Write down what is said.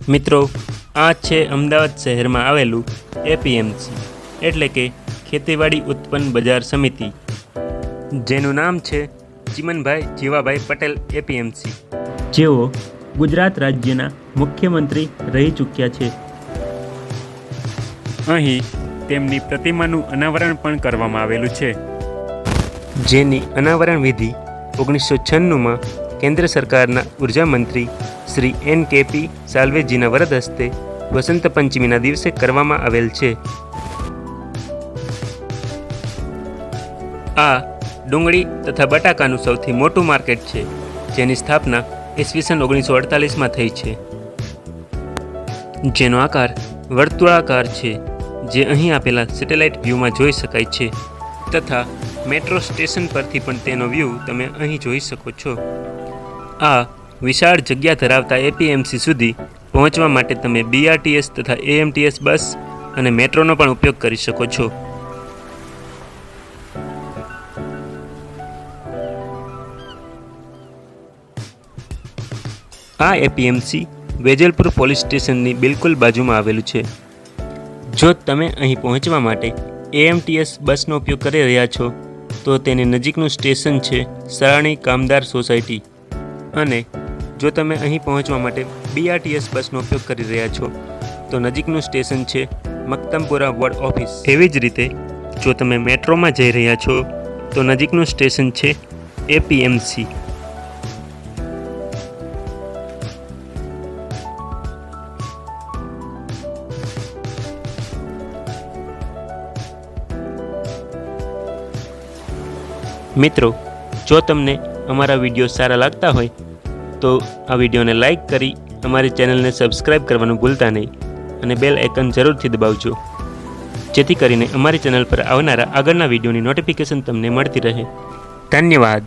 મિત્રો, આ છે અમદાવાદ શહેરમાં આવેલું એપીએમસી એટલે કે ખેતીવાડી ઉત્પન્ન બજાર સમિતિ, જેનું નામ છે ચીમનભાઈ જીવાભાઈ પટેલ એપીએમસી, જેઓ ગુજરાત રાજ્યના મુખ્યમંત્રી રહી ચૂક્યા છે. અહીં તેમની પ્રતિમાનું અનાવરણ પણ કરવામાં આવેલું છે, જેની અનાવરણ વિધિ 1996માં કેન્દ્ર સરકારના ઉર્જા મંત્રી શ્રી એન.કે.પી. સાલ્વેજીના વરદ હસ્તે વસંત પંચમીના દિવસે કરવામાં આવેલ છે. આ ડુંગળી તથા બટાકાનું સૌથી મોટું માર્કેટ છે, જેની સ્થાપના ઈસવીસન 1948માં થઈ છે, જેનો આકાર વર્તુળાકાર છે, જે અહીં આપેલા સેટેલાઇટ વ્યૂમાં જોઈ શકાય છે, તથા મેટ્રો સ્ટેશન પરથી પણ તેનો વ્યૂ તમે અહીં જોઈ શકો છો. આ વિશાળ જગ્યા ધરાવતા એપીએમસી સુધી પહોંચવા માટે તમે બીઆરટીએસ તથા એએમટીએસ બસ અને મેટ્રોનો પણ ઉપયોગ કરી શકો છો. આ એપીએમસી વેજલપુર પોલીસ સ્ટેશનની બિલકુલ બાજુમાં આવેલું છે. જો તમે અહીં પહોંચવા માટે એએમટીએસ બસનો ઉપયોગ કરી રહ્યા છો તો તેની નજીકનું સ્ટેશન છે સરાણી કામદાર સોસાયટી, અને જો તમે અહીં પહોંચવા માટે બીઆરટીએસ બસનો ઉપયોગ કરી રહ્યા છો તો નજીકનું સ્ટેશન છે મક્તમપુરા વોર્ડ ઓફિસ. એવી જ રીતે જો તમે મેટ્રોમાં જઈ રહ્યા છો તો નજીકનું સ્ટેશન છે એપીએમસી. મિત્રો, જો તમને અમારા વિડીયો સારા લાગતા હોય તો આ વિડીયોને લાઈક કરી અમારી ચેનલને સબસ્ક્રાઈબ કરવાનું ભૂલતા નહીં, અને બેલ આઇકન જરૂરથી દબાવજો, જેથી કરીને અમારી ચેનલ પર આવનારા આગળના વિડીયોની નોટિફિકેશન તમને મળતી રહે. ધન્યવાદ.